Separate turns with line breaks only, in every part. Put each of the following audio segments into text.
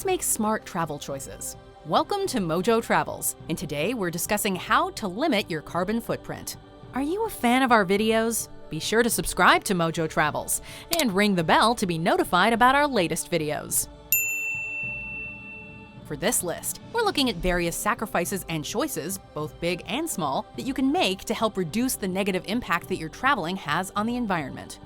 make smart travel choices. Welcome to Mojo Travels, and today we're discussing how to limit your carbon footprint. Are you a fan of our videos? Be sure to subscribe to Mojo Travels and ring the bell to be notified about our latest videos. For this list, we're looking at various sacrifices and choices, both big and small, that you can make to help reduce the negative impact that your traveling has on the environment.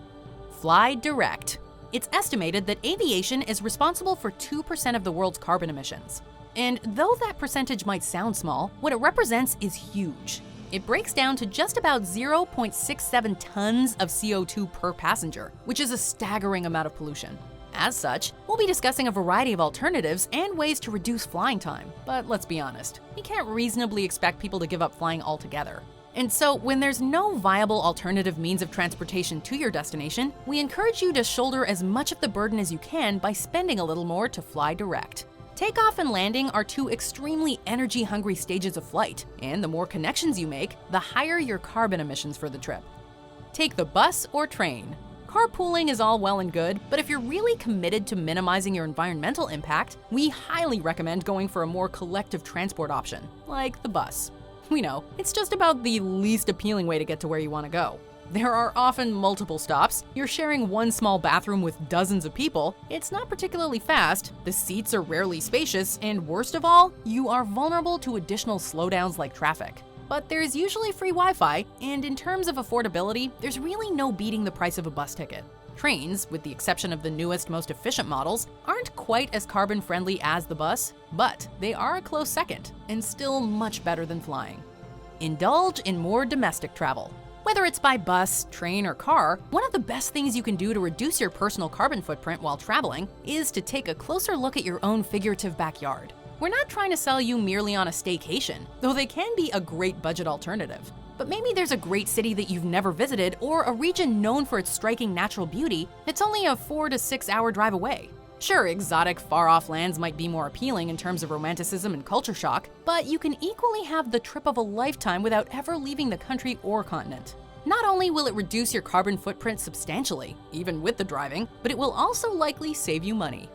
Fly direct. It's estimated that aviation is responsible for 2% of the world's carbon emissions. And though that percentage might sound small, what it represents is huge. It breaks down to just about 0.67 tons of CO2 per passenger, which is a staggering amount of pollution. As such, we'll be discussing a variety of alternatives and ways to reduce flying time. But let's be honest, you can't reasonably expect people to give up flying altogether. And so, when there's no viable alternative means of transportation to your destination, we encourage you to shoulder as much of the burden as you can by spending a little more to fly direct. Takeoff and landing are two extremely energy-hungry stages of flight, and the more connections you make, the higher your carbon emissions for the trip. Take the bus or train. Carpooling is all well and good, but if you're really committed to minimizing your environmental impact, we highly recommend going for a more collective transport option, like the bus. We know, it's just about the least appealing way to get to where you want to go. There are often multiple stops, you're sharing one small bathroom with dozens of people, it's not particularly fast, the seats are rarely spacious, and worst of all, you are vulnerable to additional slowdowns like traffic. But there's usually free Wi-Fi, and in terms of affordability, there's really no beating the price of a bus ticket. Trains, with the exception of the newest, most efficient models, aren't quite as carbon-friendly as the bus, but they are a close second, and still much better than flying. Indulge in more domestic travel. Whether it's by bus, train, or car, one of the best things you can do to reduce your personal carbon footprint while traveling is to take a closer look at your own figurative backyard. We're not trying to sell you merely on a staycation, though they can be a great budget alternative. But maybe there's a great city that you've never visited or a region known for its striking natural beauty that's only a 4 to 6 hour drive away. Sure, exotic, far-off lands might be more appealing in terms of romanticism and culture shock, but you can equally have the trip of a lifetime without ever leaving the country or continent. Not only will it reduce your carbon footprint substantially, even with the driving, but it will also likely save you money.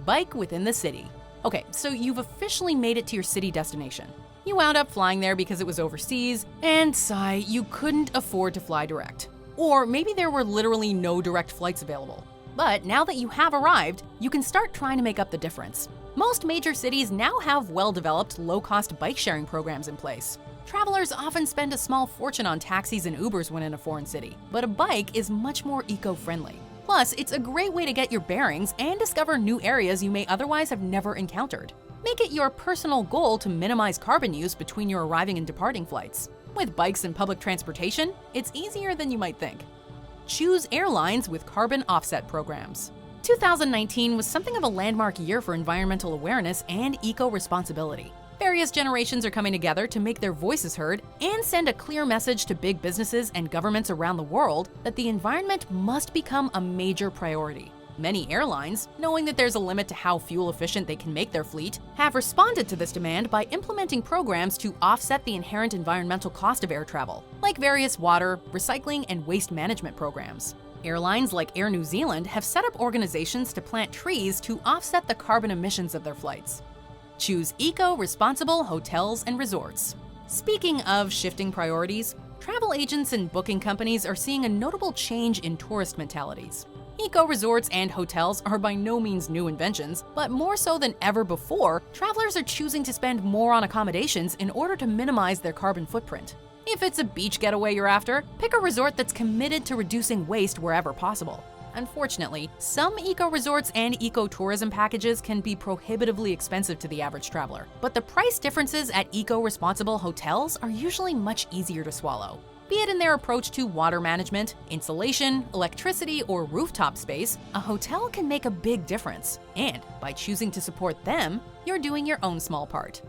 Bike within the city. Okay, so you've officially made it to your city destination. You wound up flying there because it was overseas, and sigh, you couldn't afford to fly direct. Or maybe there were literally no direct flights available. But now that you have arrived, you can start trying to make up the difference. Most major cities now have well-developed, low-cost bike-sharing programs in place. Travelers often spend a small fortune on taxis and Ubers when in a foreign city, but a bike is much more eco-friendly. Plus, it's a great way to get your bearings and discover new areas you may otherwise have never encountered. Make it your personal goal to minimize carbon use between your arriving and departing flights. With bikes and public transportation, it's easier than you might think. Choose airlines with carbon offset programs. 2019 was something of a landmark year for environmental awareness and eco-responsibility. Various generations are coming together to make their voices heard and send a clear message to big businesses and governments around the world that the environment must become a major priority. Many airlines, knowing that there's a limit to how fuel efficient they can make their fleet, have responded to this demand by implementing programs to offset the inherent environmental cost of air travel, like various water, recycling, and waste management programs. Airlines like Air New Zealand have set up organizations to plant trees to offset the carbon emissions of their flights. Choose eco-responsible hotels and resorts. Speaking of shifting priorities, travel agents and booking companies are seeing a notable change in tourist mentalities. Eco-resorts and hotels are by no means new inventions, but more so than ever before, travelers are choosing to spend more on accommodations in order to minimize their carbon footprint. If it's a beach getaway you're after, pick a resort that's committed to reducing waste wherever possible. Unfortunately, some eco-resorts and eco-tourism packages can be prohibitively expensive to the average traveler, but the price differences at eco-responsible hotels are usually much easier to swallow. Be it in their approach to water management, insulation, electricity, or rooftop space, a hotel can make a big difference. And by choosing to support them, you're doing your own small part.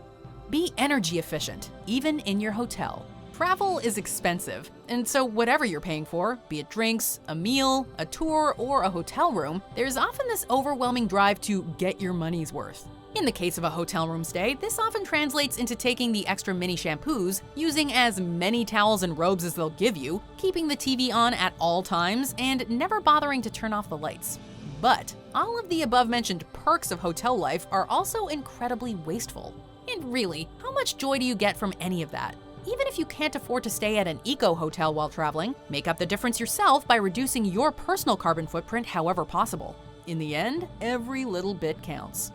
Be energy efficient, even in your hotel. Travel is expensive, and so whatever you're paying for, be it drinks, a meal, a tour, or a hotel room, there's often this overwhelming drive to get your money's worth. In the case of a hotel room stay, this often translates into taking the extra mini shampoos, using as many towels and robes as they'll give you, keeping the TV on at all times, and never bothering to turn off the lights. But All of the above-mentioned perks of hotel life are also incredibly wasteful. And really, how much joy do you get from any of that? Even if you can't afford to stay at an eco-hotel while traveling, make up the difference yourself by reducing your personal carbon footprint however possible. In the end, every little bit counts.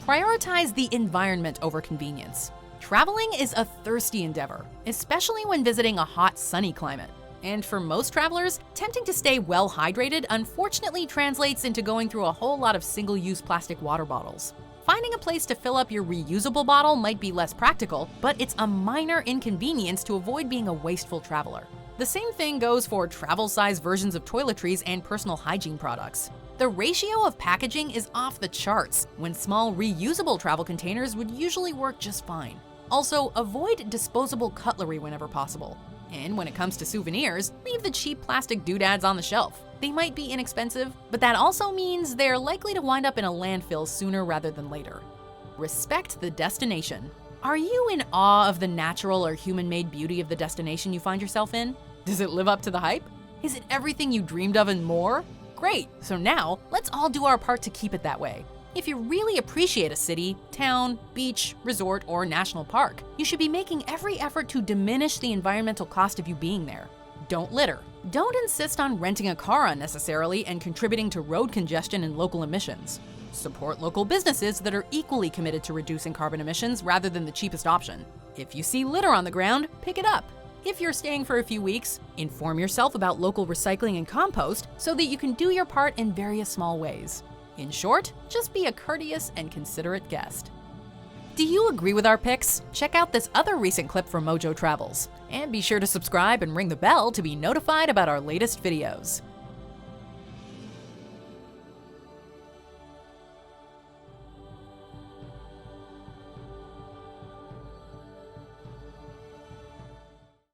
Prioritize the environment over convenience. Traveling is a thirsty endeavor, especially when visiting a hot, sunny climate. And for most travelers, attempting to stay well hydrated unfortunately translates into going through a whole lot of single-use plastic water bottles. Finding a place to fill up your reusable bottle might be less practical, but it's a minor inconvenience to avoid being a wasteful traveler. The same thing goes for travel-sized versions of toiletries and personal hygiene products. The ratio of packaging is off the charts, when small reusable travel containers would usually work just fine. Also, avoid disposable cutlery whenever possible. And when it comes to souvenirs, leave the cheap plastic doodads on the shelf. They might be inexpensive, but that also means they're likely to wind up in a landfill sooner rather than later. Respect the destination. Are you in awe of the natural or human-made beauty of the destination you find yourself in? Does it live up to the hype? Is it everything you dreamed of and more? Great! So now, let's all do our part to keep it that way. If you really appreciate a city, town, beach, resort, or national park, you should be making every effort to diminish the environmental cost of you being there. Don't litter. Don't insist on renting a car unnecessarily and contributing to road congestion and local emissions. Support local businesses that are equally committed to reducing carbon emissions rather than the cheapest option. If you see litter on the ground, pick it up. If you're staying for a few weeks, inform yourself about local recycling and compost so that you can do your part in various small ways. In short, just be a courteous and considerate guest. Do you agree with our picks? Check out this other recent clip from Mojo Travels. And be sure to subscribe and ring the bell to be notified about our latest videos.